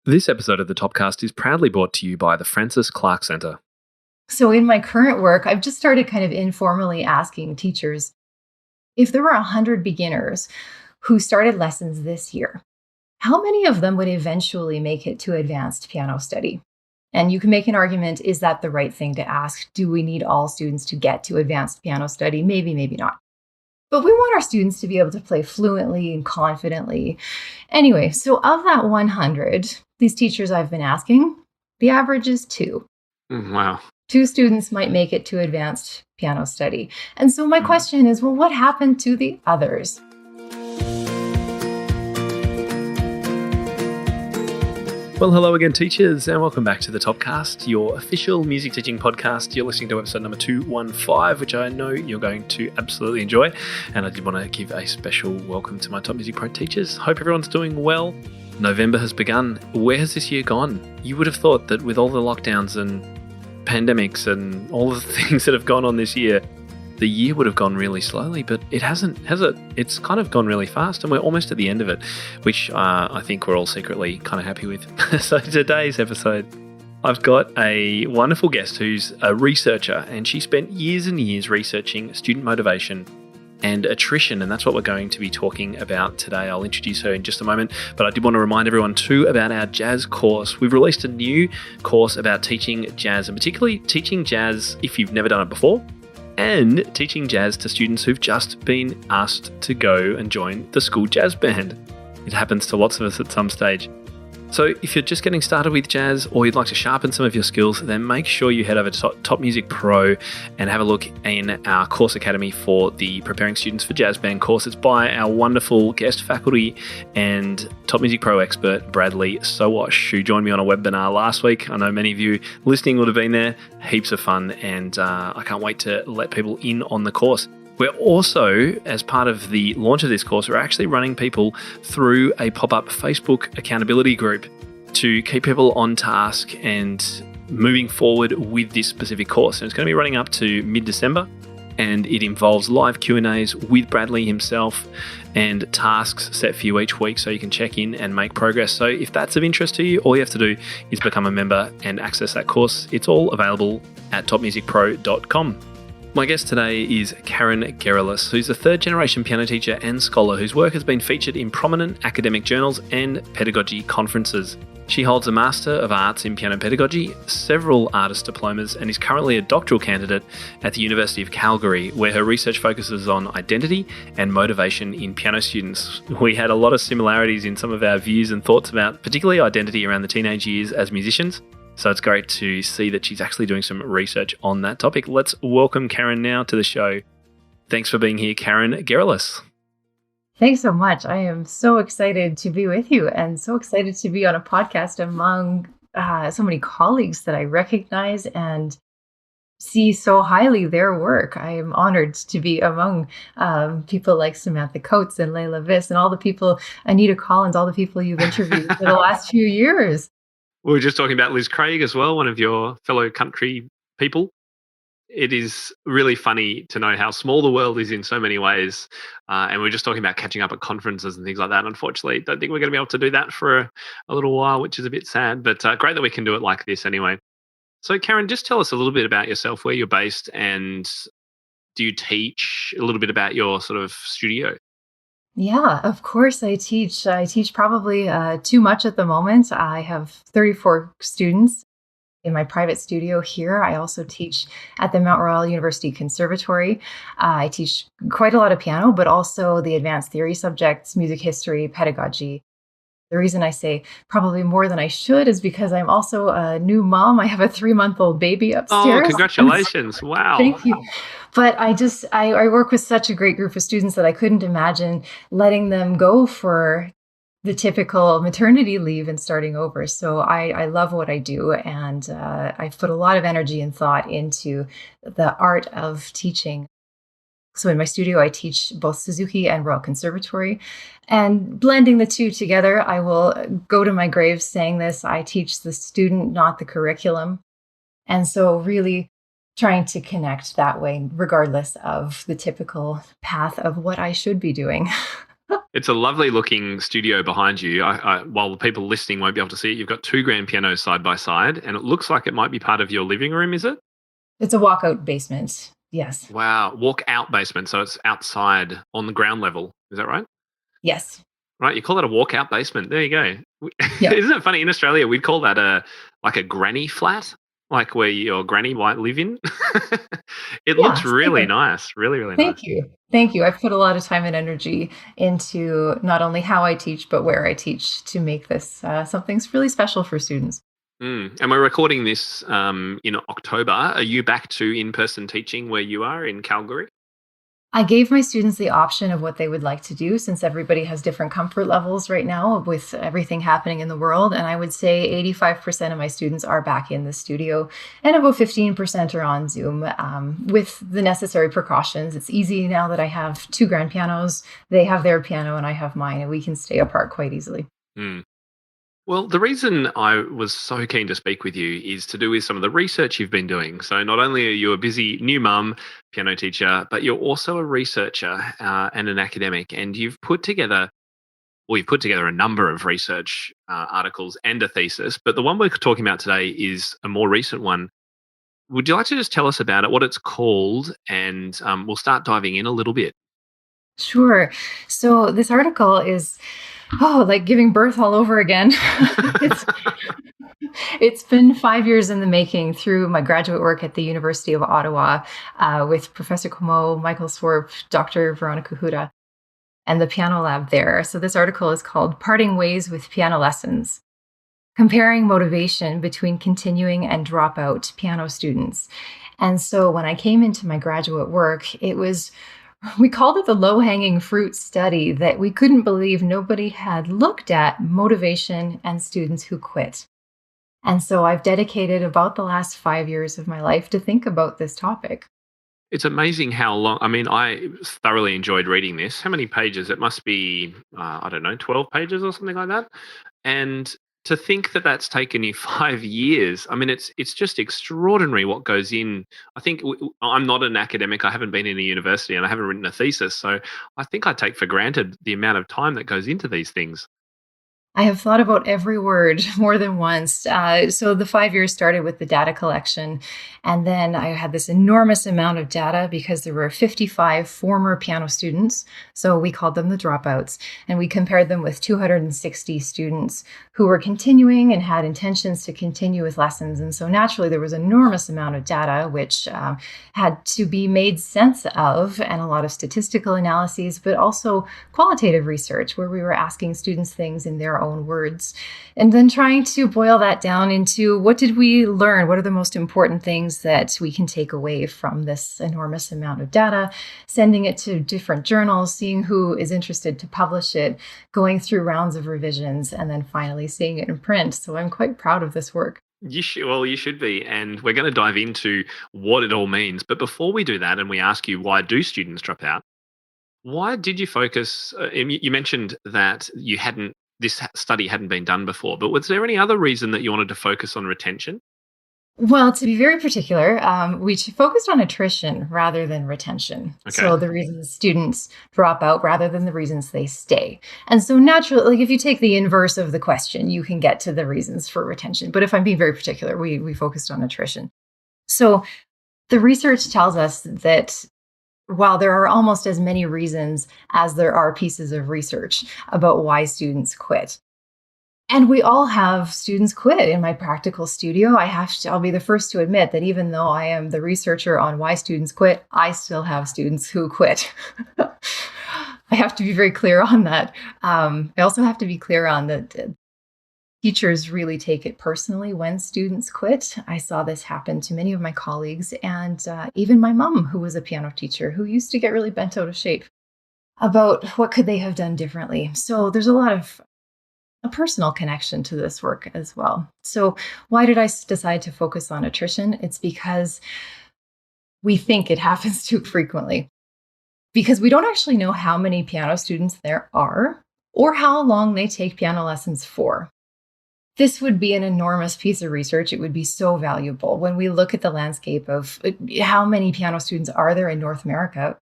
This episode of the Topcast is proudly brought to you by the Francis Clark Centre. So in my current work, I've just started kind of informally asking teachers, if there were 100 beginners who started lessons this year, how many of them would eventually make it to advanced piano study? And you can make an argument, is that the right thing to ask? Do we need all students to get to advanced piano study? Maybe, maybe not. But we want our students to be able to play fluently and confidently. Anyway, so of that 100, these teachers I've been asking, the average is 2. Wow. 2 students might make it to advanced piano study. And so my question is, well, what happened to the others? Well, hello again, teachers, and welcome back to the Topcast, your official music teaching podcast. You're listening to episode number 215, which I know you're going to absolutely enjoy. And I did want to give a special welcome to my Top Music Pro teachers. Hope everyone's doing well. November has begun. Where has this year gone? You would have thought that with all the lockdowns and pandemics and all the things that have gone on this year, the year would have gone really slowly, but it hasn't, has it? It's kind of gone really fast, and we're almost at the end of it, which I think we're all secretly kind of happy with. So today's episode, I've got a wonderful guest who's a researcher, and she spent years and years researching student motivation and attrition, and that's what we're going to be talking about today. I'll introduce her in just a moment, but I did want to remind everyone too about our jazz course. We've released a new course about teaching jazz, and particularly teaching jazz if you've never done it before, and teaching jazz to students who've just been asked to go and join the school jazz band. It happens to lots of us at some stage. So if you're just getting started with jazz or you'd like to sharpen some of your skills, then make sure you head over to Top Music Pro and have a look in our course academy for the Preparing Students for Jazz Band course. It's by our wonderful guest faculty and Top Music Pro expert, Bradley Sowash, who joined me on a webinar last week. I know many of you listening would have been there. Heaps of fun, and I can't wait to let people in on the course. We're also, as part of the launch of this course, we're actually running people through a pop-up Facebook accountability group to keep people on task and moving forward with this specific course. And it's going to be running up to mid-December, and it involves live Q&As with Bradley himself and tasks set for you each week so you can check in and make progress. So if that's of interest to you, all you have to do is become a member and access that course. It's all available at topmusicpro.com. My guest today is Karen Gerelus, who's a third-generation piano teacher and scholar whose work has been featured in prominent academic journals and pedagogy conferences. She holds a Master of Arts in Piano Pedagogy, several artist diplomas, and is currently a doctoral candidate at the University of Calgary, where her research focuses on identity and motivation in piano students. We had a lot of similarities in some of our views and thoughts about particularly identity around the teenage years as musicians. So it's great to see that she's actually doing some research on that topic. Let's welcome Karen now to the show. Thanks for being here, Karen Gerelus. Thanks so much. I am so excited to be with you and so excited to be on a podcast among so many colleagues that I recognize and see so highly their work. I am honored to be among people like Samantha Coates and Layla Viss and all the people, Anita Collins, all the people you've interviewed for the last few years. We were just talking about Liz Craig as well, one of your fellow country people. It is really funny to know how small the world is in so many ways. And we're just talking about catching up at conferences and things like that. Unfortunately, don't think we're going to be able to do that for a little while, which is a bit sad, but great that we can do it like this anyway. So Karen, just tell us a little bit about yourself, where you're based, and do you teach? A little bit about your sort of studio. Yeah, of course I teach. I teach probably too much at the moment. I have 34 students in my private studio here. I also teach at the Mount Royal University Conservatory. I teach quite a lot of piano, but also the advanced theory subjects, music history, pedagogy. The reason I say probably more than I should is because I'm also a new mom. I have a 3-month-old baby upstairs. Oh, congratulations. Wow. Thank you. But I work with such a great group of students that I couldn't imagine letting them go for the typical maternity leave and starting over. So I love what I do, and I've put a lot of energy and thought into the art of teaching. So in my studio, I teach both Suzuki and Royal Conservatory, and blending the two together, I will go to my grave saying this: I teach the student, not the curriculum. And so really trying to connect that way, regardless of the typical path of what I should be doing. It's a lovely looking studio behind you. While the people listening won't be able to see it, you've got two grand pianos side by side, and it looks like it might be part of your living room, is it? It's a walkout basement. Yes. Wow. Walk out basement. So it's outside on the ground level. Is that right? Yes. Right. You call that a walkout basement. There you go. Yep. Isn't it funny? In Australia, we'd call that a granny flat, like where your granny might live in. It Yeah. looks really nice. Really, really nice. Thank you. Thank you. I've put a lot of time and energy into not only how I teach, but where I teach to make this something really special for students. And we're recording this in October. Are you back to in-person teaching where you are in Calgary? I gave my students the option of what they would like to do since everybody has different comfort levels right now with everything happening in the world. And I would say 85% of my students are back in the studio and about 15% are on Zoom with the necessary precautions. It's easy now that I have two grand pianos. They have their piano and I have mine, and we can stay apart quite easily. Mm. Well, the reason I was so keen to speak with you is to do with some of the research you've been doing. So not only are you a busy new mum, piano teacher, but you're also a researcher and an academic. And you've put together a number of research articles and a thesis. But the one we're talking about today is a more recent one. Would you like to just tell us about it, what it's called, and we'll start diving in a little bit? Sure. So this article is, like giving birth all over again. it's, it's been 5 years in the making through my graduate work at the University of Ottawa with Professor Como, Michael Swarp, Dr. Veronica Huda, and the piano lab there. So this article is called Parting Ways with Piano Lessons, comparing motivation between continuing and dropout piano students. And so when I came into my graduate work, we called it the low-hanging fruit study that we couldn't believe nobody had looked at motivation and students who quit. And so I've dedicated about the last 5 years of my life to think about this topic. It's amazing how long. I mean, I thoroughly enjoyed reading this. How many pages? It must be, 12 pages or something like that. And to think that that's taken you 5 years, I mean, it's just extraordinary what goes in. I think I'm not an academic. I haven't been in a university and I haven't written a thesis. So I think I take for granted the amount of time that goes into these things. I have thought about every word more than once. So the 5 years started with the data collection. And then I had this enormous amount of data because there were 55 former piano students. So we called them the dropouts. And we compared them with 260 students who were continuing and had intentions to continue with lessons. And so naturally, there was an enormous amount of data, which had to be made sense of, and a lot of statistical analyses, but also qualitative research where we were asking students things in their own words, and then trying to boil that down into what did we learn? What are the most important things that we can take away from this enormous amount of data, sending it to different journals, seeing who is interested to publish it, going through rounds of revisions, and then finally seeing it in print. So I'm quite proud of this work. You should be. And we're going to dive into what it all means. But before we do that, and we ask you, why do students drop out? Why did you focus? You mentioned that this study hadn't been done before, but was there any other reason that you wanted to focus on retention? Well, to be very particular, we focused on attrition rather than retention. Okay. So the reasons students drop out rather than the reasons they stay. And so naturally, like if you take the inverse of the question, you can get to the reasons for retention. But if I'm being very particular, we focused on attrition. So the research tells us that while there are almost as many reasons as there are pieces of research about why students quit. And we all have students quit. In my practical studio, I'll be the first to admit that even though I am the researcher on why students quit, I still have students who quit. I have to be very clear on that. I also have to be clear on that teachers really take it personally when students quit. I saw this happen to many of my colleagues and even my mom, who was a piano teacher, who used to get really bent out of shape about what could they have done differently. So there's a lot of a personal connection to this work as well. So why did I decide to focus on attrition? It's because we think it happens too frequently. Because we don't actually know how many piano students there are or how long they take piano lessons for. This would be an enormous piece of research. It would be so valuable when we look at the landscape of how many piano students are there in North America.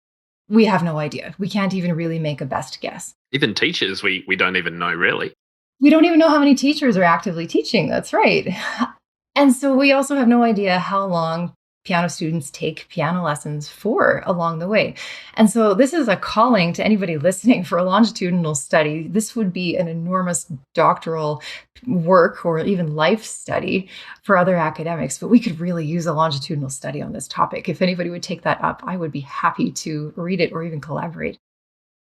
We have no idea. We can't even really make a best guess. Even teachers, we don't even know really. We don't even know how many teachers are actively teaching. That's right. And so we also have no idea how long piano students take piano lessons for along the way. And so this is a calling to anybody listening for a longitudinal study. This would be an enormous doctoral work or even life study for other academics, but we could really use a longitudinal study on this topic. If anybody would take that up, I would be happy to read it or even collaborate.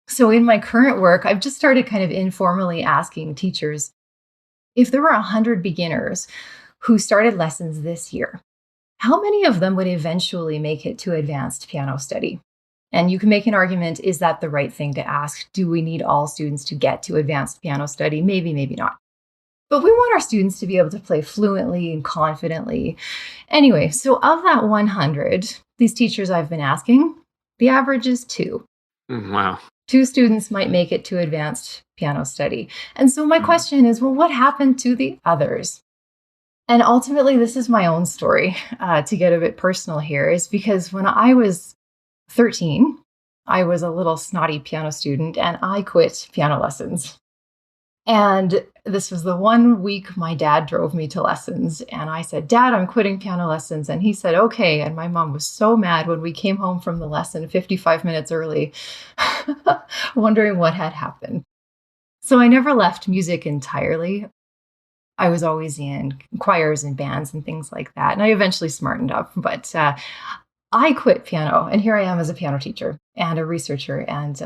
So in my current work, I've just started kind of informally asking teachers, if there were 100 beginners who started lessons this year, how many of them would eventually make it to advanced piano study? And you can make an argument, is that the right thing to ask? Do we need all students to get to advanced piano study? Maybe, maybe not. But we want our students to be able to play fluently and confidently. Anyway, so of that 100, these teachers I've been asking, the average is 2. Wow. 2 students might make it to advanced piano study. And so my question is, well, what happened to the others? And ultimately, this is my own story, to get a bit personal here, is because when I was 13, I was a little snotty piano student and I quit piano lessons. And this was the one week my dad drove me to lessons. And I said, Dad, I'm quitting piano lessons. And he said, okay. And my mom was so mad when we came home from the lesson 55 minutes early, wondering what had happened. So I never left music entirely. I was always in choirs and bands and things like that. And I eventually smartened up. But I quit piano, and here I am as a piano teacher and a researcher and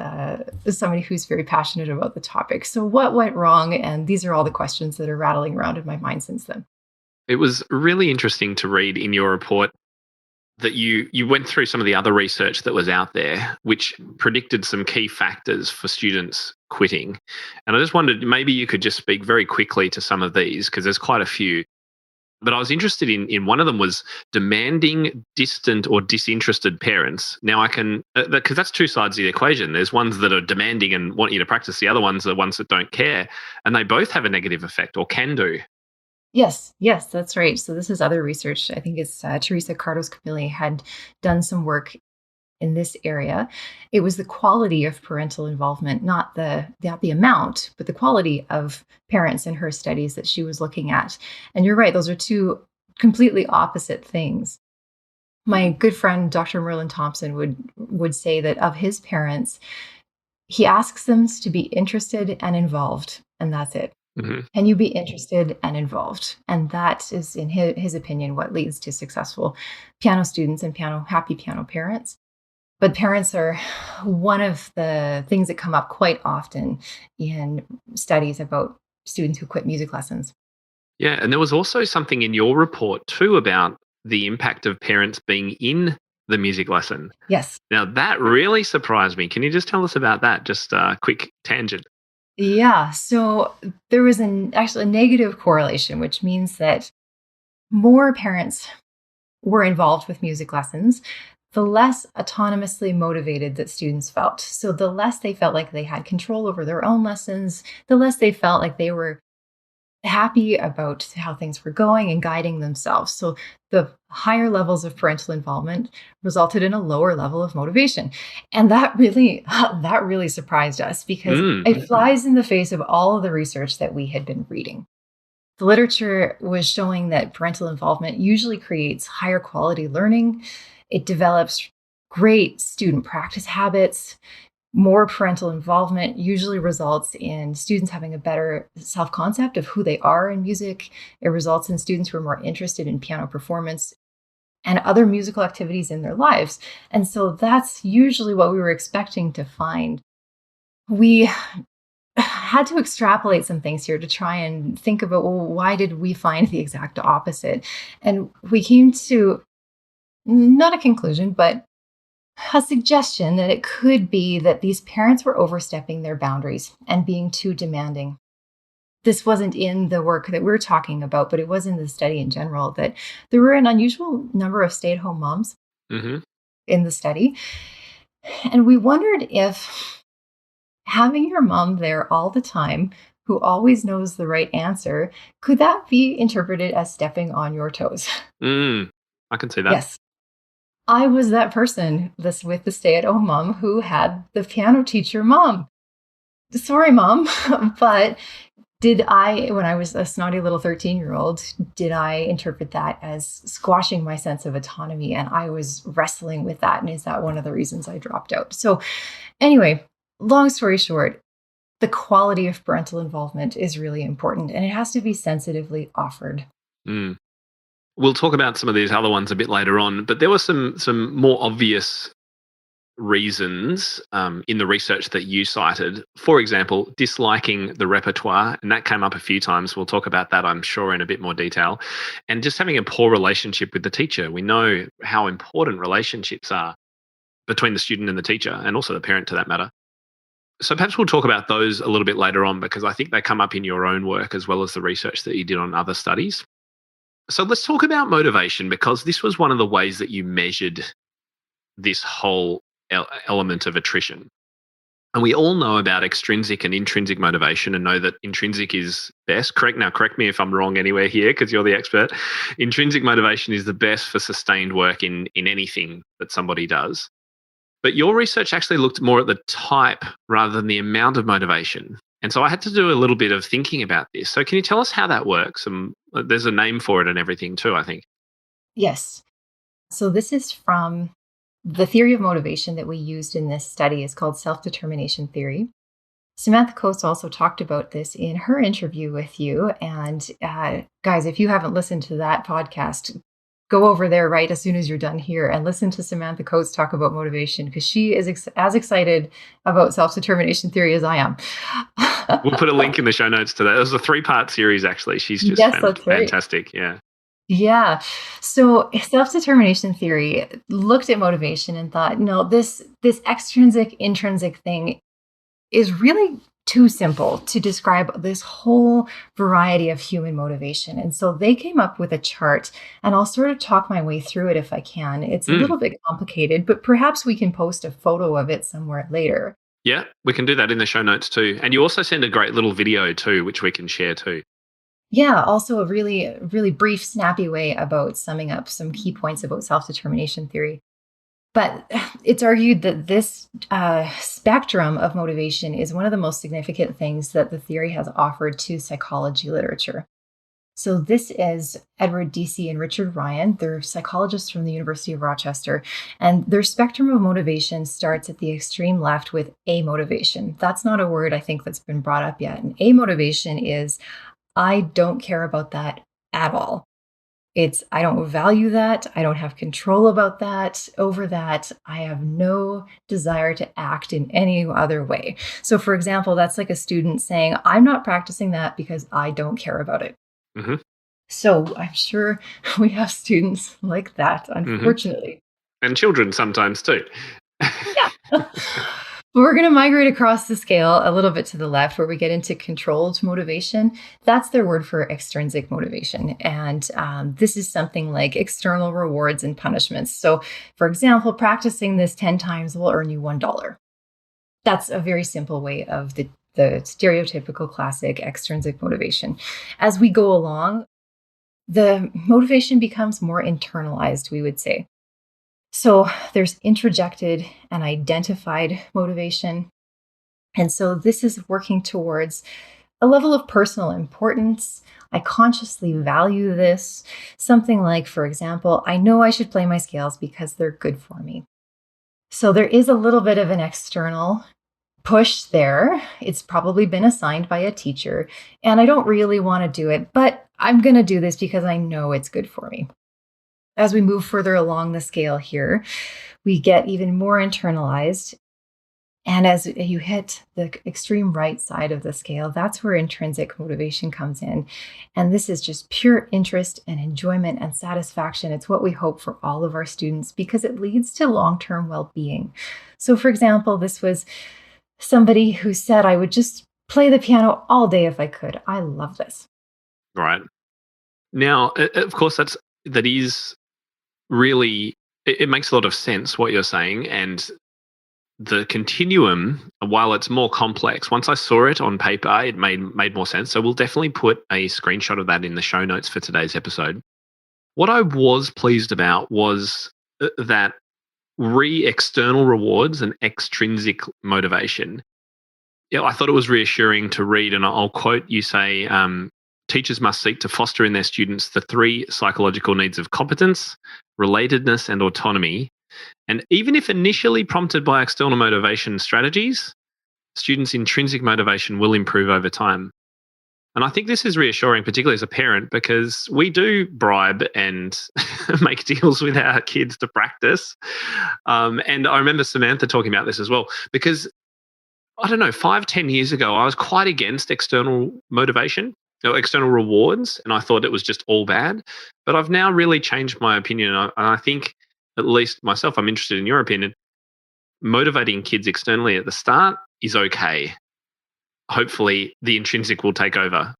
somebody who's very passionate about the topic. So what went wrong? And these are all the questions that are rattling around in my mind since then. It was really interesting to read in your report that you went through some of the other research that was out there, which predicted some key factors for students quitting. And I just wondered, maybe you could just speak very quickly to some of these, because there's quite a few. But I was interested in one of them was demanding, distant or disinterested parents. Now I can, because that's two sides of the equation. There's ones that are demanding and want you to practice. The other ones are the ones that don't care. And they both have a negative effect or can do. Yes, that's right. So this is other research. I think it's Teresa Cardos-Camilli had done some work in this area. It was the quality of parental involvement, not the amount, but the quality of parents in her studies that she was looking at. And you're right, those are two completely opposite things. My good friend, Dr. Merlin Thompson, would say that of his parents, he asks them to be interested and involved, and that's it. Mm-hmm. Can you be interested and involved? And that is, in his opinion, what leads to successful piano students and happy piano parents. But parents are one of the things that come up quite often in studies about students who quit music lessons. Yeah, and there was also something in your report too about the impact of parents being in the music lesson. Yes. Now, that really surprised me. Can you just tell us about that? Just a quick tangent. Yeah, so there was actually a negative correlation, which means that more parents were involved with music lessons, the less autonomously motivated that students felt. So the less they felt like they had control over their own lessons, the less they felt like they were happy about how things were going and guiding themselves. So the higher levels of parental involvement resulted in a lower level of motivation. And that really surprised us because it flies in the face of all of the research that we had been reading. The literature was showing that parental involvement usually creates higher quality learning. It develops great student practice habits. More parental involvement usually results in students having a better self-concept of who they are in music. It results in students who are more interested in piano performance and other musical activities in their lives. And so that's usually what we were expecting to find. We had to extrapolate some things here to try and think about, well, why did we find the exact opposite? And we came to not a conclusion, but a suggestion that it could be that these parents were overstepping their boundaries and being too demanding. This wasn't in the work that we're talking about, but it was in the study in general, that there were an unusual number of stay-at-home moms in the study. And we wondered if having your mom there all the time, who always knows the right answer, could that be interpreted as stepping on your toes? I can see that. Yes. I was that person with the stay-at-home mom who had the piano teacher mom. Sorry, mom, but when I was a snotty little 13-year-old, did I interpret that as squashing my sense of autonomy? And I was wrestling with that. And is that one of the reasons I dropped out? So, anyway, long story short, the quality of parental involvement is really important and it has to be sensitively offered. Mm. We'll talk about some of these other ones a bit later on, but there were some more obvious reasons in the research that you cited. For example, disliking the repertoire, and that came up a few times. We'll talk about that, I'm sure, in a bit more detail. And just having a poor relationship with the teacher. We know how important relationships are between the student and the teacher, and also the parent to that matter. So perhaps we'll talk about those a little bit later on, because I think they come up in your own work as well as the research that you did on other studies. So let's talk about motivation, because this was one of the ways that you measured this whole element of attrition. And we all know about extrinsic and intrinsic motivation and know that intrinsic is best. Correct me if I'm wrong anywhere here, because you're the expert. Intrinsic motivation is the best for sustained work in anything that somebody does. But your research actually looked more at the type rather than the amount of motivation. And so I had to do a little bit of thinking about this. So can you tell us how that works? There's a name for it and everything too, I think. Yes. So this is from the theory of motivation that we used in this study is called self-determination theory. Samantha Coates also talked about this in her interview with you. And guys, if you haven't listened to that podcast, go over there right as soon as you're done here and listen to Samantha Coates talk about motivation, because she is as excited about self-determination theory as I am. We'll put a link in the show notes to that. It was a 3-part series, actually. She's just fantastic. Yeah. Yeah. So self-determination theory looked at motivation and thought, no, this extrinsic, intrinsic thing is really too simple to describe this whole variety of human motivation. And so they came up with a chart, and I'll sort of talk my way through it if I can. It's a little bit complicated, but perhaps we can post a photo of it somewhere later. Yeah, we can do that in the show notes too. And you also send a great little video too, which we can share too. Yeah, also a really, really brief, snappy way about summing up some key points about self-determination theory. But it's argued that this spectrum of motivation is one of the most significant things that the theory has offered to psychology literature. So this is Edward Deci and Richard Ryan. They're psychologists from the University of Rochester. And their spectrum of motivation starts at the extreme left with amotivation. That's not a word I think that's been brought up yet. And amotivation is, I don't care about that at all. It's, I don't value that. I don't have control over that. I have no desire to act in any other way. So for example, that's like a student saying, I'm not practicing that because I don't care about it. Mm-hmm. So I'm sure we have students like that, unfortunately. And children sometimes too. Yeah. We're going to migrate across the scale a little bit to the left where we get into controlled motivation. That's their word for extrinsic motivation. And this is something like external rewards and punishments. So for example, practicing this 10 times will earn you $1. That's a very simple way of the stereotypical classic extrinsic motivation. As we go along, the motivation becomes more internalized, we would say. So there's introjected and identified motivation. And so this is working towards a level of personal importance. I consciously value this. Something like, for example, I know I should play my scales because they're good for me. So there is a little bit of an external push there. It's probably been assigned by a teacher, and I don't really want to do it, but I'm going to do this because I know it's good for me. As we move further along the scale here, we get even more internalized. And as you hit the extreme right side of the scale, that's where intrinsic motivation comes in. And this is just pure interest and enjoyment and satisfaction. It's what we hope for all of our students because it leads to long-term well-being. So for example, this was somebody who said, I would just play the piano all day if I could. I love this. Right. Now, of course, that is really, it makes a lot of sense what you're saying. And the continuum, while it's more complex, once I saw it on paper, it made more sense. So we'll definitely put a screenshot of that in the show notes for today's episode. What I was pleased about was that external rewards and extrinsic motivation. Yeah, I thought it was reassuring to read, and I'll quote you say, teachers must seek to foster in their students the three psychological needs of competence, relatedness, and autonomy. And even if initially prompted by external motivation strategies, students' intrinsic motivation will improve over time. And I think this is reassuring, particularly as a parent, because we do bribe and make deals with our kids to practice. And I remember Samantha talking about this as well, because I don't know, 5, 10 years ago, I was quite against external motivation, external rewards, and I thought it was just all bad. But I've now really changed my opinion. And I think, at least myself, I'm interested in your opinion. Motivating kids externally at the start is okay. Hopefully, the intrinsic will take over.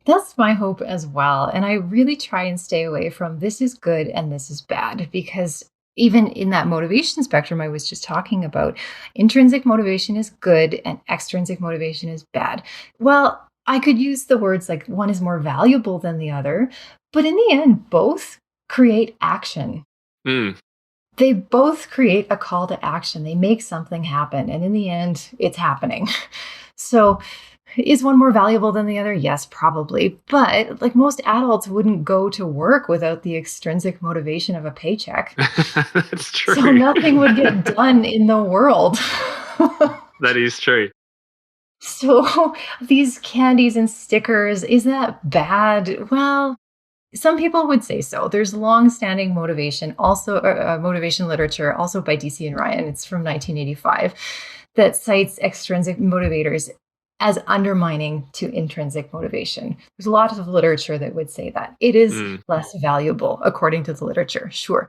That's my hope as well. And I really try and stay away from this is good and this is bad, because even in that motivation spectrum I was just talking about, intrinsic motivation is good and extrinsic motivation is bad. Well, I could use the words like one is more valuable than the other, but in the end, both create action. Mm. They both create a call to action. They make something happen. And in the end, it's happening. So, is one more valuable than the other? Yes, probably. But like most adults wouldn't go to work without the extrinsic motivation of a paycheck. That's true. So nothing would get done in the world. That is true. So these candies and stickers, is that bad? Well, some people would say so. There's long-standing motivation, also motivation literature, also by DC and Ryan. It's from 1985, that cites extrinsic motivators as undermining to intrinsic motivation. There's a lot of literature that would say that. It is less valuable, according to the literature, sure.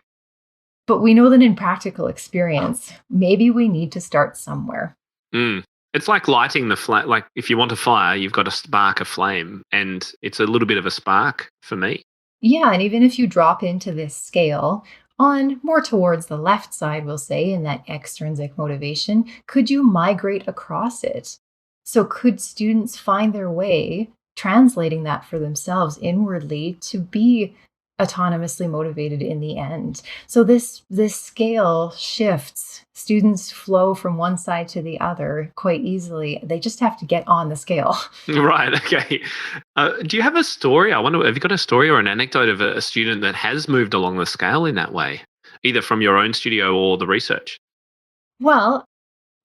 But we know that in practical experience, maybe we need to start somewhere. It's like lighting the flame. Like if you want a fire, you've got to spark a flame. And it's a little bit of a spark for me. Yeah, and even if you drop into this scale on more towards the left side, we'll say, in that extrinsic motivation, could you migrate across it? So could students find their way translating that for themselves inwardly to be autonomously motivated in the end? So this scale shifts. Students flow from one side to the other quite easily. They just have to get on the scale. Right. Okay. Do you have a story? I wonder, have you got a story or an anecdote of a student that has moved along the scale in that way, either from your own studio or the research? Well,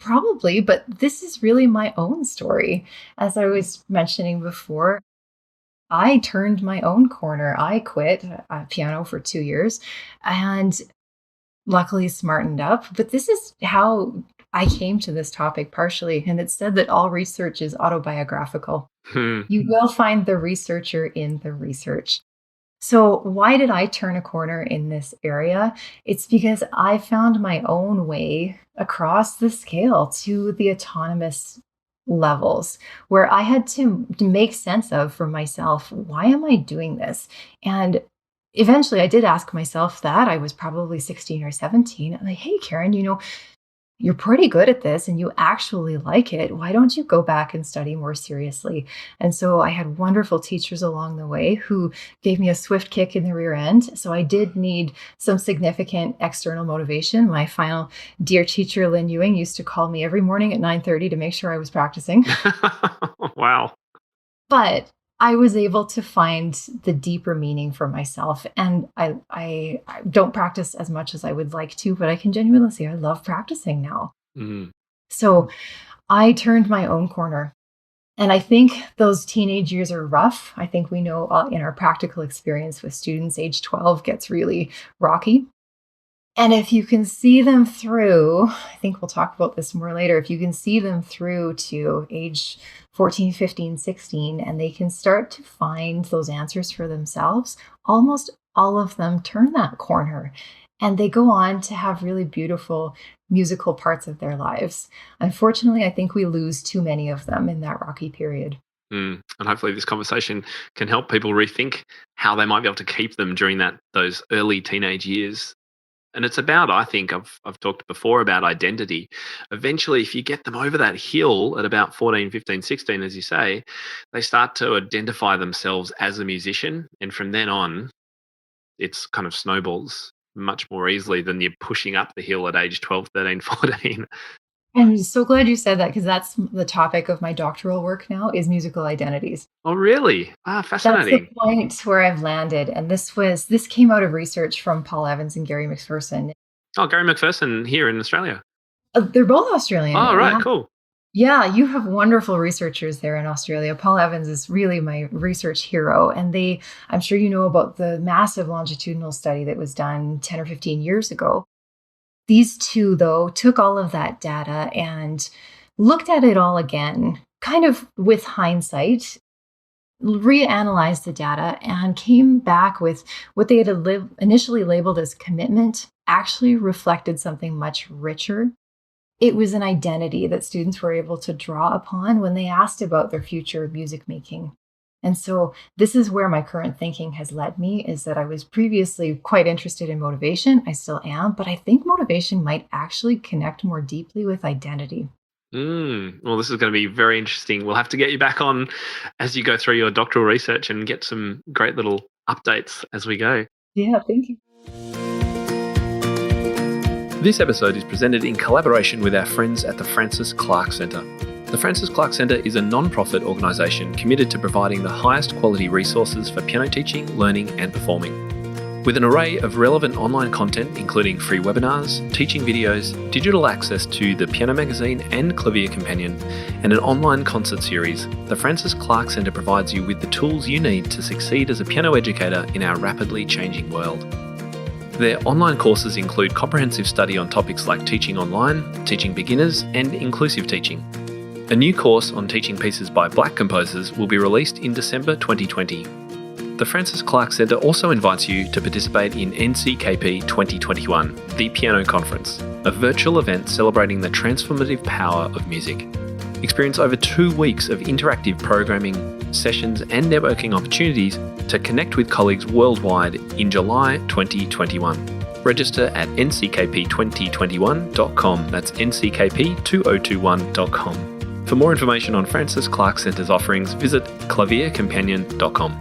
probably, but this is really my own story. As I was mentioning before, I turned my own corner. I quit piano for 2 years and luckily smartened up. But this is how I came to this topic partially. And it's said that all research is autobiographical. You will find the researcher in the research. So why did I turn a corner in this area? It's because I found my own way across the scale to the autonomous levels where I had to make sense of for myself, why am I doing this? And eventually I did ask myself that. I was probably 16 or 17. I'm like, hey, Karen, you're pretty good at this and you actually like it. Why don't you go back and study more seriously? And so I had wonderful teachers along the way who gave me a swift kick in the rear end. So I did need some significant external motivation. My final dear teacher, Lynn Ewing, used to call me every morning at 9:30 to make sure I was practicing. Wow. But I was able to find the deeper meaning for myself. And I don't practice as much as I would like to, but I can genuinely say I love practicing now. So I turned my own corner. And I think those teenage years are rough. I think we know in our practical experience with students, age 12 gets really rocky. And if you can see them through, I think we'll talk about this more later, if you can see them through to age 14, 15, 16, and they can start to find those answers for themselves, almost all of them turn that corner. And they go on to have really beautiful musical parts of their lives. Unfortunately, I think we lose too many of them in that rocky period. And hopefully this conversation can help people rethink how they might be able to keep them during those early teenage years. And it's about, I think, I've talked before about identity. Eventually, if you get them over that hill at about 14, 15, 16, as you say, they start to identify themselves as a musician. And from then on, it's kind of snowballs. much more easily than you're pushing up the hill at age 12, 13, 14. I'm so glad you said that because that's the topic of my doctoral work now is musical identities. Oh, really? That's the Fascinating. point where I've landed. And this came out of research from Paul Evans and Gary McPherson. Oh, Gary McPherson here in Australia. They're both Australian. Oh, right, Yeah. cool. Yeah, you have wonderful researchers there in Australia. Paul Evans is really my research hero. And I'm sure you know about the massive longitudinal study that was done 10 or 15 years ago. These two, though, took all of that data and looked at it all again, kind of with hindsight, reanalyzed the data, and came back with what they had initially labeled as commitment actually reflected something much richer. It was an identity that students were able to draw upon when they asked about their future music making. And so this is where my current thinking has led me, is that I was previously quite interested in motivation. I still am, but I think motivation might actually connect more deeply with identity. Well, this is going to be very interesting. We'll have to get you back on as you go through your doctoral research and get some great little updates as we go. Yeah, thank you. This episode is presented in collaboration with our friends at the Francis Clark Centre. The Francis Clark Centre is a non-profit organisation committed to providing the highest quality resources for piano teaching, learning and performing. With an array of relevant online content, including free webinars, teaching videos, digital access to the Piano Magazine and Clavier Companion, and an online concert series, the Francis Clark Centre provides you with the tools you need to succeed as a piano educator in our rapidly changing world. Their online courses include comprehensive study on topics like teaching online, teaching beginners, and inclusive teaching. A new course on teaching pieces by Black composers will be released in December 2020. The Francis Clark Centre also invites you to participate in NCKP 2021, the Piano Conference, a virtual event celebrating the transformative power of music. Experience over 2 weeks of interactive programming, sessions and networking opportunities to connect with colleagues worldwide in July 2021. Register at nckp2021.com. That's nckp2021.com. For more information on Francis Clark Centre's offerings, visit claviercompanion.com.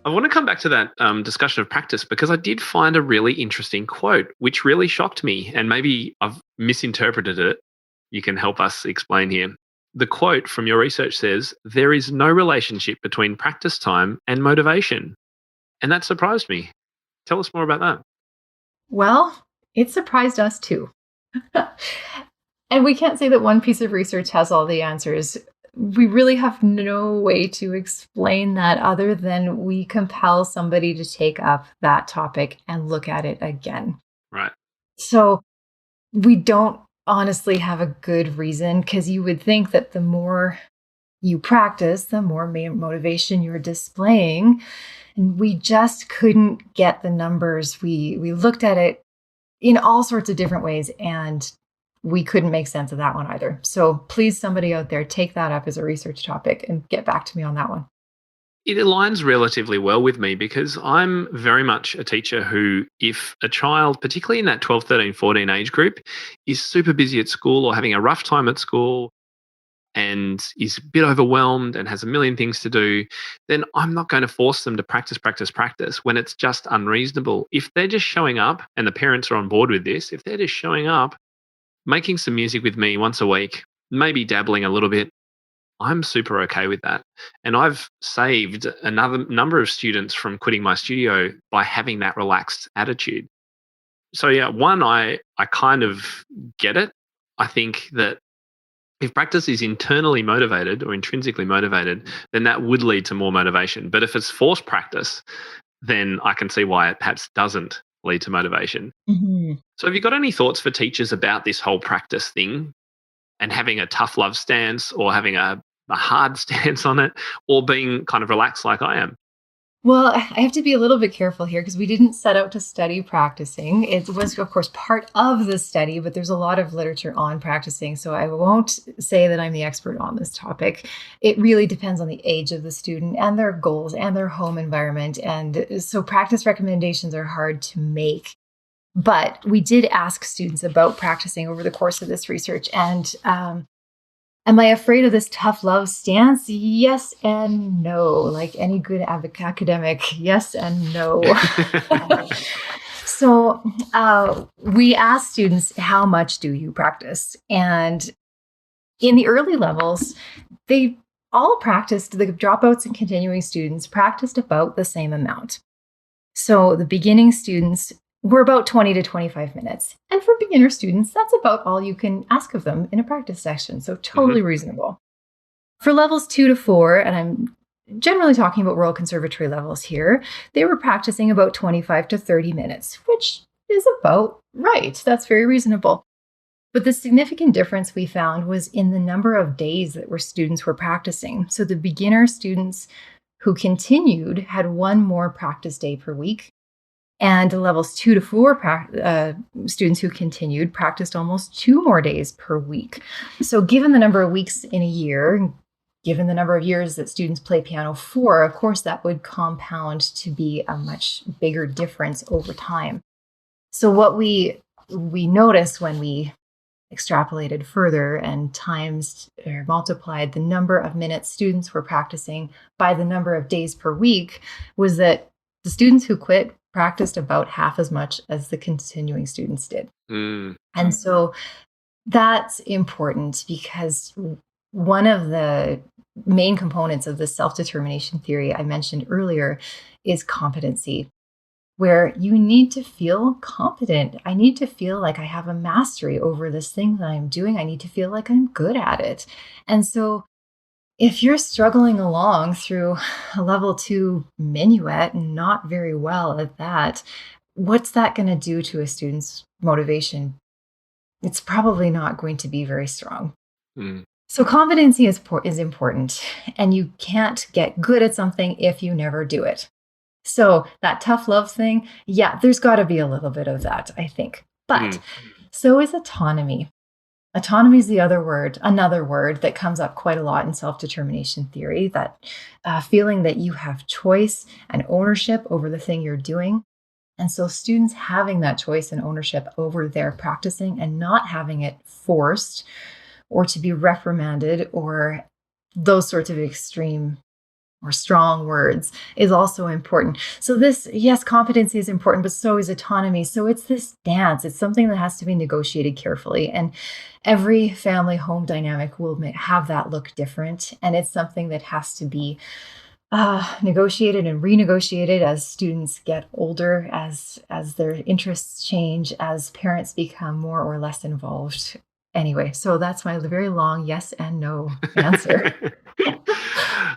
I want to come back to that discussion of practice because I did find a really interesting quote, which really shocked me, and maybe I've misinterpreted it. You can help us explain here. The quote from your research says, "There is no relationship between practice time and motivation." And that surprised me. Tell us more about that. Well, it surprised us too. And we can't say that one piece of research has all the answers. We really have no way to explain that other than we compel somebody to take up that topic and look at it again. Right. So we don't honestly have a good reason, because you would think that the more you practice, the more motivation you're displaying. And we just couldn't get the numbers. We looked at it in all sorts of different ways, and we couldn't make sense of that one either. So please, somebody out there, take that up as a research topic and get back to me on that one. It aligns relatively well with me because I'm very much a teacher who, if a child, particularly in that 12, 13, 14 age group, is super busy at school or having a rough time at school and is a bit overwhelmed and has a million things to do, then I'm not going to force them to practice when it's just unreasonable. If they're just showing up, and the parents are on board with this, if they're just showing up, making some music with me once a week, maybe dabbling a little bit, I'm super okay with that. And I've saved another number of students from quitting my studio by having that relaxed attitude. So yeah, one, I kind of get it. I think that if practice is internally motivated or intrinsically motivated, then that would lead to more motivation. But if it's forced practice, then I can see why it perhaps doesn't lead to motivation. Mm-hmm. So have you got any thoughts for teachers about this whole practice thing and having a tough love stance or having a hard stance on it, or being kind of relaxed like I am? Well, I have to be a little bit careful here because we didn't set out to study practicing. It was, of course, part of the study, but there's a lot of literature on practicing. So I won't say that I'm the expert on this topic. It really depends on the age of the student and their goals and their home environment. And so practice recommendations are hard to make. But we did ask students about practicing over the course of this research. And Am I afraid of this tough love stance? Yes and no. Like any good academic, yes and no. So we ask students, how much do you practice? And in the early levels, they all practiced, the dropouts and continuing students practiced about the same amount. So the beginning students were about 20 to 25 minutes. And for beginner students, that's about all you can ask of them in a practice session. So totally reasonable. For levels 2 to 4, and I'm generally talking about Royal Conservatory levels here, they were practicing about 25 to 30 minutes, which is about right. That's very reasonable. But the significant difference we found was in the number of days that students were practicing. So the beginner students who continued had one more practice day per week. And the levels 2 to 4 students who continued practiced almost 2 more days per week. So given the number of weeks in a year, given the number of years that students play piano for, of course, that would compound to be a much bigger difference over time. So what we noticed when we extrapolated further and times or multiplied the number of minutes students were practicing by the number of days per week was that the students who quit practiced about half as much as the continuing students did. And so that's important because one of the main components of the self-determination theory I mentioned earlier is competency, where you need to feel competent. I need to feel like I have a mastery over this thing that I'm doing. I need to feel like I'm good at it. And so if you're struggling along through a level 2 minuet and not very well at that, what's that going to do to a student's motivation? It's probably not going to be very strong. So competency is important, and you can't get good at something if you never do it. So that tough love thing, yeah, there's got to be a little bit of that, I think. But so is autonomy. Autonomy is another word that comes up quite a lot in self-determination theory, that feeling that you have choice and ownership over the thing you're doing. And so students having that choice and ownership over their practicing and not having it forced or to be reprimanded or those sorts of extreme or strong words is also important. So yes, competency is important, but so is autonomy. So it's this dance. It's something that has to be negotiated carefully. And every family home dynamic will have that look different. And it's something that has to be negotiated and renegotiated as students get older, as their interests change, as parents become more or less involved. Anyway, so that's my very long yes and no answer.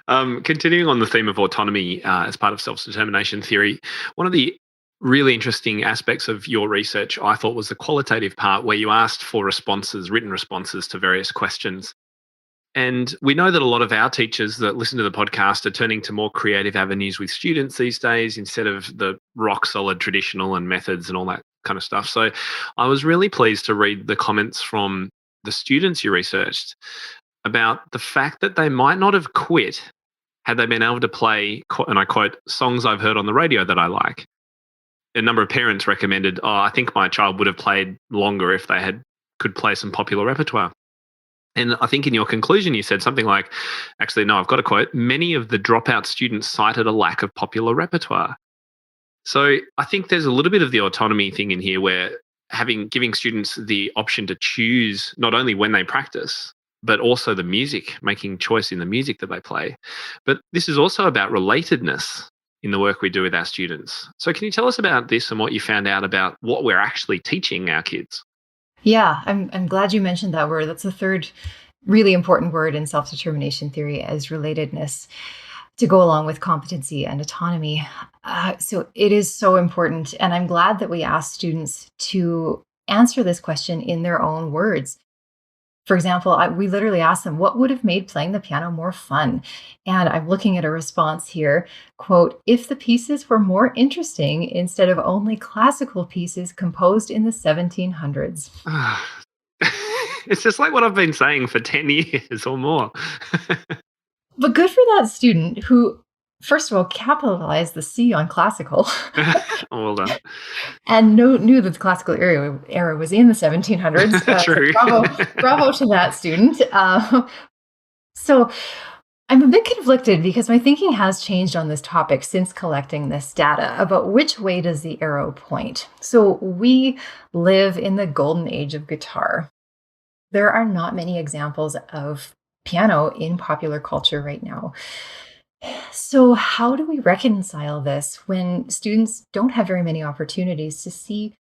Continuing on the theme of autonomy as part of self-determination theory, one of the really interesting aspects of your research, I thought, was the qualitative part where you asked for written responses to various questions. And we know that a lot of our teachers that listen to the podcast are turning to more creative avenues with students these days instead of the rock-solid traditional and methods and all that kind of stuff. So I was really pleased to read the comments from the students you researched about the fact that they might not have quit had they been able to play, and I quote, songs I've heard on the radio that I like. A number of parents recommended, I think my child would have played longer if they could play some popular repertoire. And I think in your conclusion, you said something like, actually, no, I've got a quote, many of the dropout students cited a lack of popular repertoire. So I think there's a little bit of the autonomy thing in here where giving students the option to choose not only when they practice, but also the music, making choice in the music that they play. But this is also about relatedness in the work we do with our students. So can you tell us about this and what you found out about what we're actually teaching our kids? Yeah, I'm glad you mentioned that word. That's the third really important word in self-determination theory, as relatedness, to go along with competency and autonomy. So it is so important. And I'm glad that we asked students to answer this question in their own words. For example, we literally asked them, what would have made playing the piano more fun? And I'm looking at a response here, quote, if the pieces were more interesting instead of only classical pieces composed in the 1700s. It's just like what I've been saying for 10 years or more. But good for that student who First of all, capitalized the C on classical Well done. and knew that the classical era was in the 1700s. So True. bravo to that student. So I'm a bit conflicted because my thinking has changed on this topic since collecting this data about which way does the arrow point. So we live in the golden age of guitar. There are not many examples of piano in popular culture right now. So, how do we reconcile this when students don't have very many opportunities to see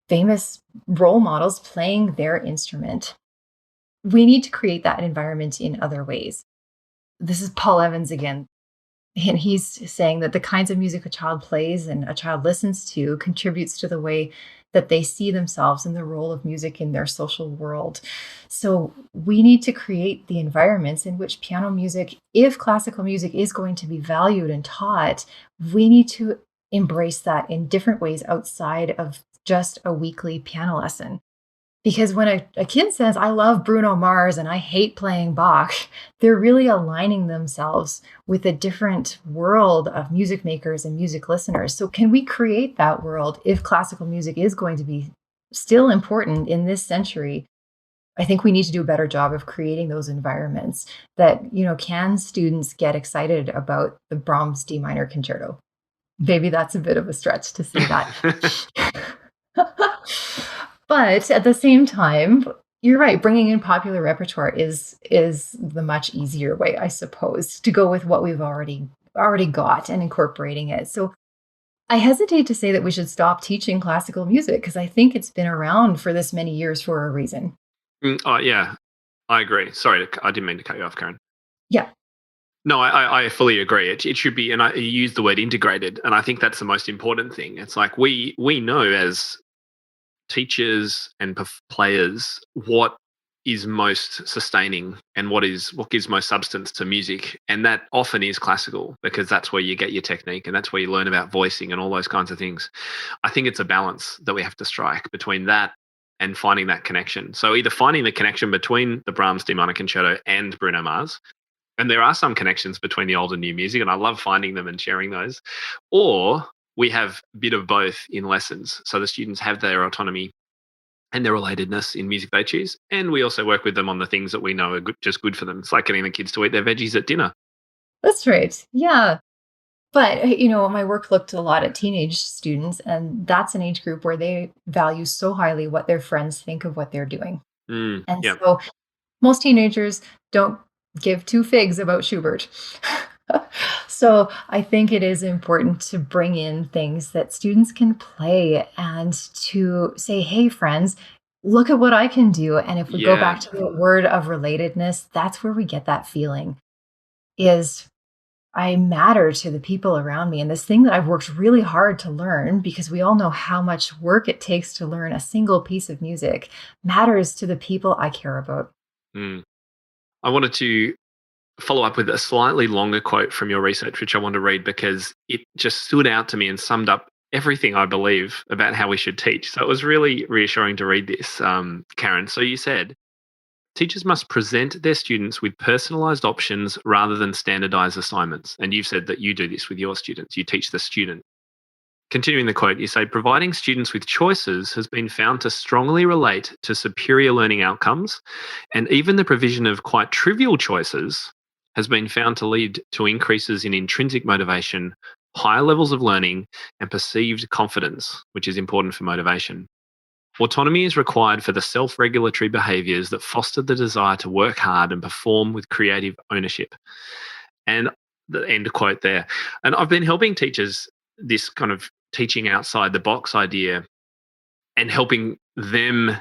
famous role models playing their instrument? We need to create that environment in other ways. This is Paul Evans again. And he's saying that the kinds of music a child plays and a child listens to contributes to the way that they see themselves and the role of music in their social world. So we need to create the environments in which piano music, if classical music is going to be valued and taught, we need to embrace that in different ways outside of just a weekly piano lesson. Because when a kid says, I love Bruno Mars and I hate playing Bach, they're really aligning themselves with a different world of music makers and music listeners. So, can we create that world if classical music is going to be still important in this century? I think we need to do a better job of creating those environments that, can students get excited about the Brahms D minor concerto? Maybe that's a bit of a stretch to say that. But at the same time, you're right, bringing in popular repertoire is the much easier way, I suppose, to go with what we've already got and incorporating it. So I hesitate to say that we should stop teaching classical music because I think it's been around for this many years for a reason. Oh, yeah, I agree. Sorry, I didn't mean to cut you off, Karen. Yeah. No, I fully agree. It should be, and you use the word integrated, and I think that's the most important thing. It's like we know as teachers and players what is most sustaining and what gives most substance to music, and that often is classical because that's where you get your technique and that's where you learn about voicing and all those kinds of things. I think it's a balance that we have to strike between that and finding that connection. So either finding the connection between the Brahms D minor concerto and Bruno Mars, and there are some connections between the old and new music, and I love finding them and sharing those, or we have a bit of both in lessons. So the students have their autonomy and their relatedness in music they choose. And we also work with them on the things that we know are just good for them. It's like getting the kids to eat their veggies at dinner. That's right. Yeah. But, my work looked a lot at teenage students, and that's an age group where they value so highly what their friends think of what they're doing. And Yeah. so most teenagers don't give two figs about Schubert. So I think it is important to bring in things that students can play and to say, hey, friends, look at what I can do. And if we go back to the word of relatedness, that's where we get that feeling is I matter to the people around me. And this thing that I've worked really hard to learn, because we all know how much work it takes to learn a single piece of music, matters to the people I care about. I wanted to follow up with a slightly longer quote from your research, which I want to read because it just stood out to me and summed up everything I believe about how we should teach. So it was really reassuring to read this, Karen. So you said, teachers must present their students with personalised options rather than standardised assignments. And you've said that you do this with your students. You teach the student. Continuing the quote, you say, providing students with choices has been found to strongly relate to superior learning outcomes, and even the provision of quite trivial choices has been found to lead to increases in intrinsic motivation, higher levels of learning, and perceived confidence, which is important for motivation. Autonomy is required for the self-regulatory behaviours that foster the desire to work hard and perform with creative ownership. And the end quote there. And I've been helping teachers this kind of teaching outside the box idea and helping their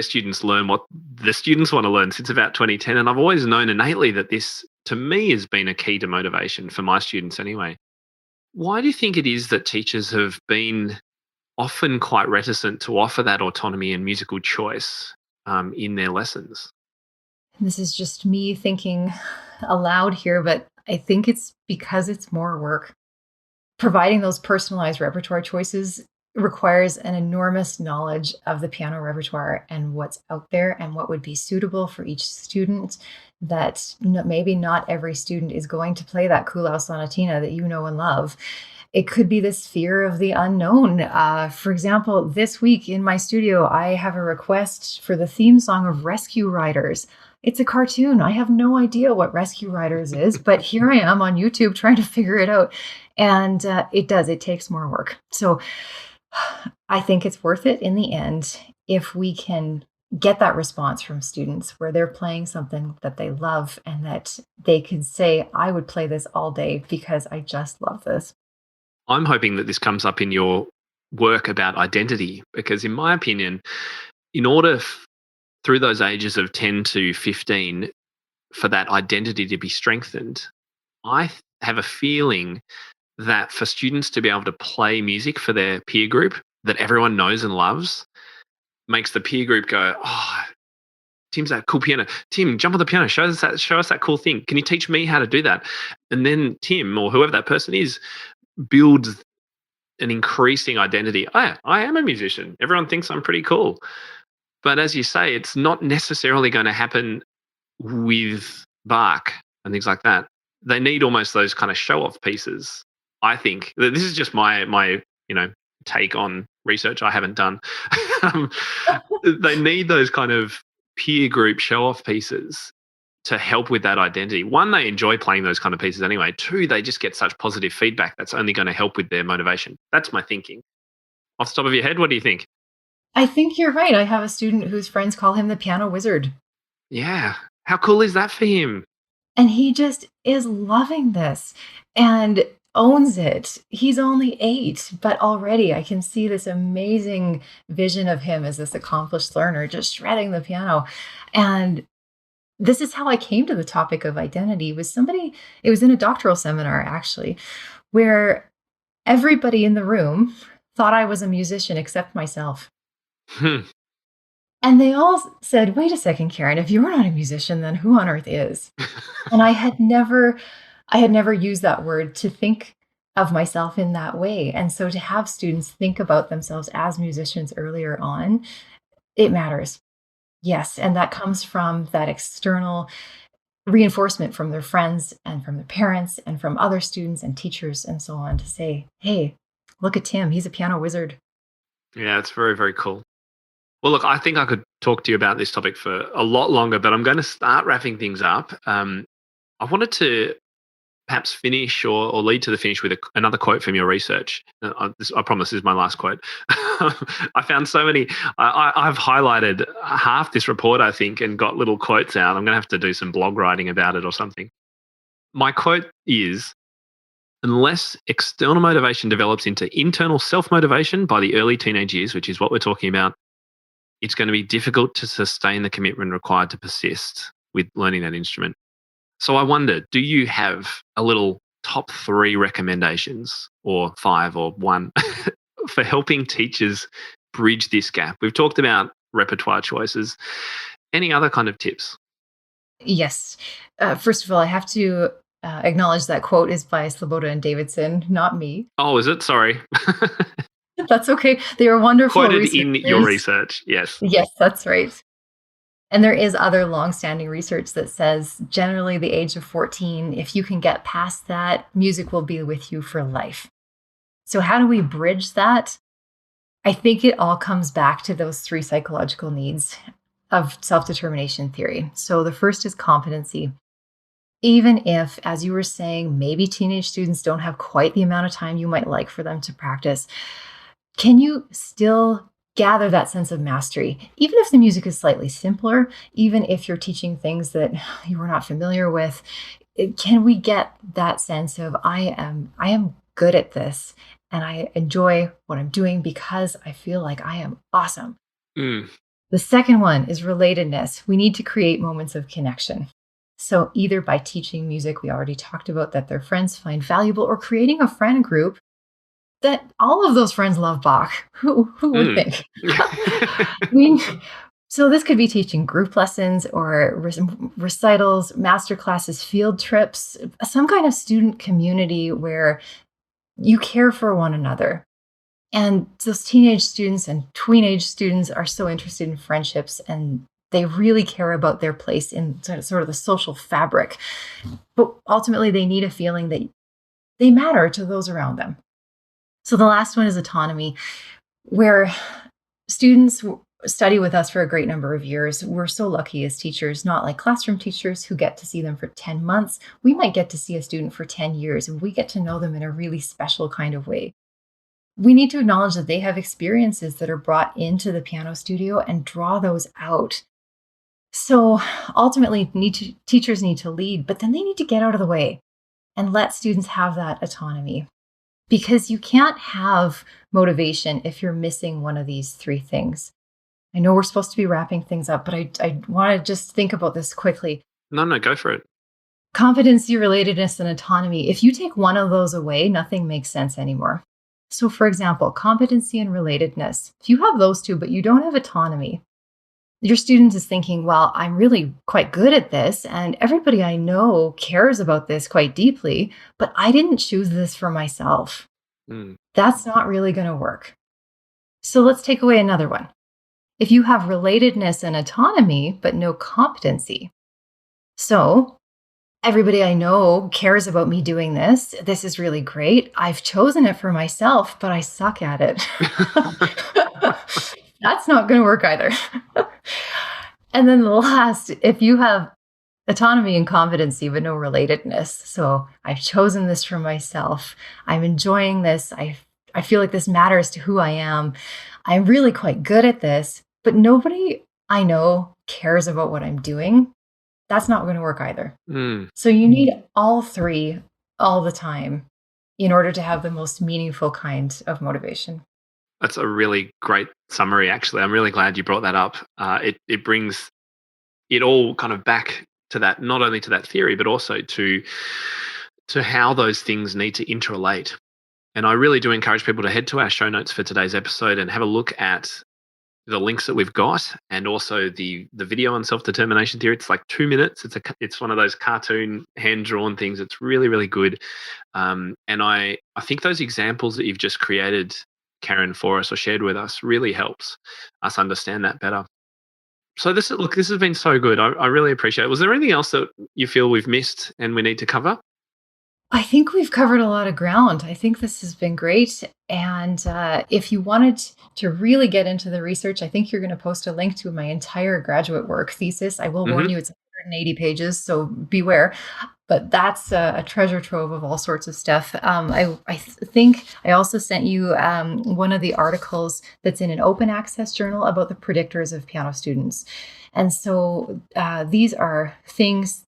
students learn what the students want to learn since about 2010. And I've always known innately that this, to me, has been a key to motivation for my students anyway. Why do you think it is that teachers have been often quite reticent to offer that autonomy and musical choice in their lessons? This is just me thinking aloud here, but I think it's because it's more work. Providing those personalized repertoire choices requires an enormous knowledge of the piano repertoire and what's out there and what would be suitable for each student, that maybe not every student is going to play that Kuhlau sonatina that you know and love. It could be this fear of the unknown. For example, this week in my studio, I have a request for the theme song of Rescue Riders. It's a cartoon. I have no idea what Rescue Riders is, but here I am on YouTube trying to figure it out. And it takes more work. So I think it's worth it in the end if we can get that response from students where they're playing something that they love and that they can say, I would play this all day because I just love this. I'm hoping that this comes up in your work about identity, because in my opinion, in order through those ages of 10 to 15 for that identity to be strengthened, I have a feeling that for students to be able to play music for their peer group that everyone knows and loves makes the peer group go, oh, Tim's that cool piano. Tim, jump on the piano. Show us that cool thing. Can you teach me how to do that? And then Tim, or whoever that person is, builds an increasing identity. I am a musician. Everyone thinks I'm pretty cool. But as you say, it's not necessarily going to happen with Bach and things like that. They need almost those kind of show-off pieces. I think this is just my take on research I haven't done. They need those kind of peer group show-off pieces to help with that identity. One, they enjoy playing those kind of pieces anyway. Two, they just get such positive feedback that's only going to help with their motivation. That's my thinking. Off the top of your head, what do you think? I think you're right. I have a student whose friends call him the piano wizard. Yeah. How cool is that for him? And he just is loving this and owns it. He's only 8, but already I can see this amazing vision of him as this accomplished learner, just shredding the piano. And this is how I came to the topic of identity. It was in a doctoral seminar actually, where everybody in the room thought I was a musician except myself. And they all said, wait a second, Karen, if you're not a musician, then who on earth is? And I had never used that word to think of myself in that way. And so to have students think about themselves as musicians earlier on, it matters. Yes. And that comes from that external reinforcement from their friends and from their parents and from other students and teachers and so on to say, hey, look at Tim. He's a piano wizard. Yeah, it's very, very cool. Well, look, I think I could talk to you about this topic for a lot longer, but I'm going to start wrapping things up. I wanted to perhaps finish or lead to the finish with another quote from your research. I promise this is my last quote. I found so many. I've highlighted half this report, I think, and got little quotes out. I'm going to have to do some blog writing about it or something. My quote is, unless external motivation develops into internal self-motivation by the early teenage years, which is what we're talking about, it's going to be difficult to sustain the commitment required to persist with learning that instrument. So I wonder, do you have a little top 3 recommendations, or 5 or 1, for helping teachers bridge this gap? We've talked about repertoire choices. Any other kind of tips? Yes. First of all, I have to acknowledge that quote is by Sloboda and Davidson, not me. Oh, is it? Sorry. That's okay. They are wonderful. Quoted in your research, yes. Yes, that's right. And there is other longstanding research that says generally the age of 14, if you can get past that, music will be with you for life. So how do we bridge that? I think it all comes back to those 3 psychological needs of self-determination theory. So the first is competency. Even if, as you were saying, maybe teenage students don't have quite the amount of time you might like for them to practice, can you still gather that sense of mastery? Even if the music is slightly simpler, even if you're teaching things that you were not familiar with, can we get that sense of I am good at this and I enjoy what I'm doing because I feel like I am awesome. The second one is relatedness. We need to create moments of connection. So either by teaching music we already talked about that their friends find valuable, or creating a friend group that all of those friends love Bach. Who would think? So this could be teaching group lessons or recitals, master classes, field trips, some kind of student community where you care for one another. And those teenage students and tween-age students are so interested in friendships, and they really care about their place in sort of the social fabric. But ultimately, they need a feeling that they matter to those around them. So the last one is autonomy, where students study with us for a great number of years. We're so lucky as teachers, not like classroom teachers who get to see them for 10 months. We might get to see a student for 10 years, and we get to know them in a really special kind of way. We need to acknowledge that they have experiences that are brought into the piano studio and draw those out. So ultimately, teachers need to lead, but then they need to get out of the way and let students have that autonomy. Because you can't have motivation if you're missing one of these three things. I know we're supposed to be wrapping things up, but I want to just think about this quickly. No, go for it. Competency, relatedness, and autonomy. If you take one of those away, nothing makes sense anymore. So for example, competency and relatedness. If you have those two, but you don't have autonomy, your student is thinking, well, I'm really quite good at this, and everybody I know cares about this quite deeply, but I didn't choose this for myself. That's not really going to work. So let's take away another one. If you have relatedness and autonomy, but no competency. So everybody I know cares about me doing this. This is really great. I've chosen it for myself, but I suck at it. That's not going to work either. And then the last, if you have autonomy and competency, but no relatedness. So I've chosen this for myself. I'm enjoying this. I feel like this matters to who I am. I'm really quite good at this, but nobody I know cares about what I'm doing. That's not going to work either. So you need all three all the time in order to have the most meaningful kind of motivation. That's a really great summary, actually. I'm really glad you brought that up. It brings it all kind of back to that, not only to that theory, but also to how those things need to interrelate. And I really do encourage people to head to our show notes for today's episode and have a look at the links that we've got, and also the video on self-determination theory. It's like 2 minutes. It's one of those cartoon hand-drawn things. It's really, really good. And I think those examples that you've just created, Karen, for us or shared with us really helps us understand that better. So this has been so good. I really appreciate it. Was there anything else that you feel we've missed and we need to cover? I think we've covered a lot of ground. I think this has been great. And if you wanted to really get into the research, I think you're going to post a link to my entire graduate work thesis. I will warn you, it's 180 pages, so beware. But that's a treasure trove of all sorts of stuff. I think I also sent you one of the articles that's in an open access journal about the predictors of piano students. And so these are things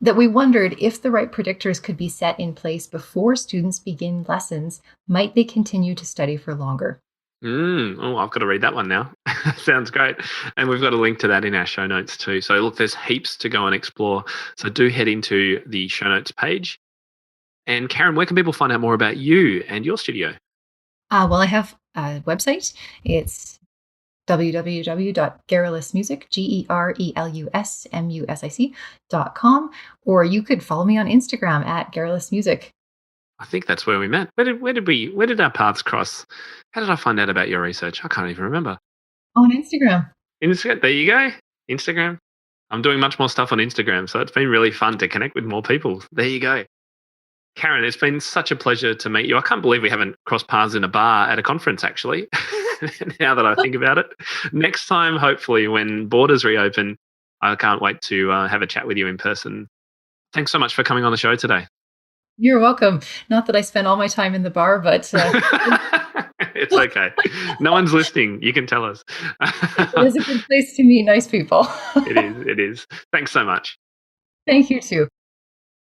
that we wondered, if the right predictors could be set in place before students begin lessons, might they continue to study for longer? Oh, I've got to read that one now. Sounds great. And we've got a link to that in our show notes too. So look, there's heaps to go and explore. So do head into the show notes page. And Karen, where can people find out more about you and your studio? Well, I have a website. It's www.gerelusmusic, GERELUSMUSIC.com, or you could follow me on Instagram at gerelusmusic. I think that's where we met. Where did our paths cross? How did I find out about your research? I can't even remember. On Instagram. There you go. Instagram. I'm doing much more stuff on Instagram, so it's been really fun to connect with more people. There you go. Karen, it's been such a pleasure to meet you. I can't believe we haven't crossed paths in a bar at a conference, actually, now that I think about it. Next time, hopefully, when borders reopen, I can't wait to have a chat with you in person. Thanks so much for coming on the show today. You're welcome. Not that I spent all my time in the bar, but... It's okay. No one's listening. You can tell us. It is a good place to meet nice people. It is. Thanks so much. Thank you, too.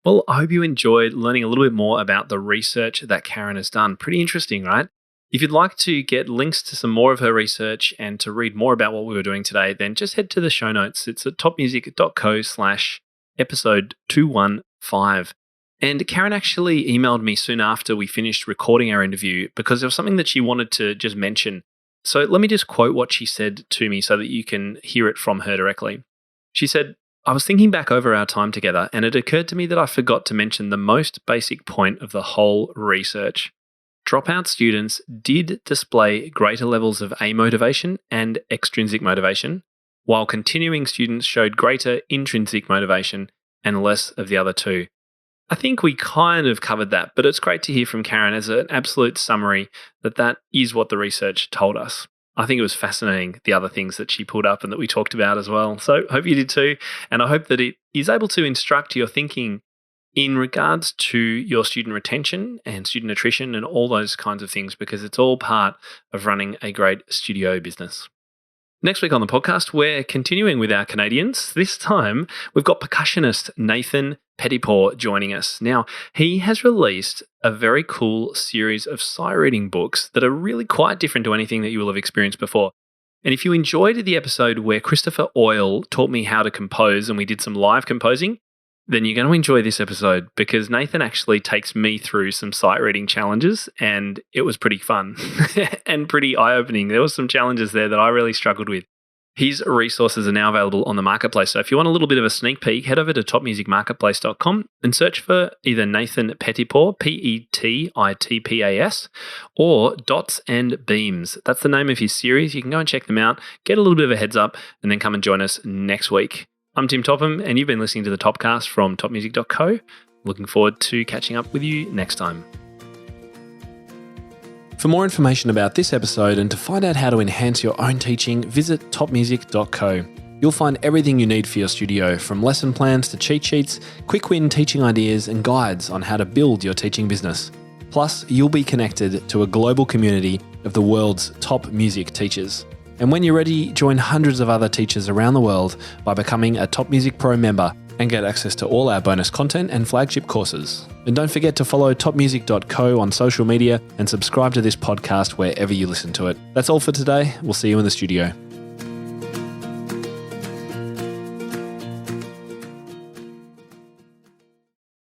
Well, I hope you enjoyed learning a little bit more about the research that Karen has done. Pretty interesting, right? If you'd like to get links to some more of her research and to read more about what we were doing today, then just head to the show notes. It's at topmusic.co/episode 215. And Karen actually emailed me soon after we finished recording our interview because there was something that she wanted to just mention. So let me just quote what she said to me so that you can hear it from her directly. She said, "I was thinking back over our time together and it occurred to me that I forgot to mention the most basic point of the whole research. dropout students did display greater levels of amotivation and extrinsic motivation, while continuing students showed greater intrinsic motivation and less of the other two. I think we kind of covered that, but it's great to hear from Karen as an absolute summary that is what the research told us. I think it was fascinating, the other things that she pulled up and that we talked about as well. So hope you did too. And I hope that it is able to instruct your thinking in regards to your student retention and student attrition and all those kinds of things, because it's all part of running a great studio business. Next week on the podcast, we're continuing with our Canadians. This time, we've got percussionist Nathan Pettipaw joining us. Now, he has released a very cool series of sight reading books that are really quite different to anything that you will have experienced before. And if you enjoyed the episode where Christopher Oyle taught me how to compose and we did some live composing, then you're going to enjoy this episode, because Nathan actually takes me through some sight reading challenges, and it was pretty fun and pretty eye-opening. There were some challenges there that I really struggled with. His resources are now available on the marketplace. So if you want a little bit of a sneak peek, head over to topmusicmarketplace.com and search for either Nathan Pettipaw, Petitpas, or Dots and Beams. That's the name of his series. You can go and check them out, get a little bit of a heads up, and then come and join us next week. I'm Tim Topham, and you've been listening to the Topcast from topmusic.co. Looking forward to catching up with you next time. For more information about this episode and to find out how to enhance your own teaching, visit topmusic.co. You'll find everything you need for your studio, from lesson plans to cheat sheets, quick win teaching ideas, and guides on how to build your teaching business. Plus, you'll be connected to a global community of the world's top music teachers. And when you're ready, join hundreds of other teachers around the world by becoming a Top Music Pro member and get access to all our bonus content and flagship courses. And don't forget to follow topmusic.co on social media and subscribe to this podcast wherever you listen to it. That's all for today. We'll see you in the studio.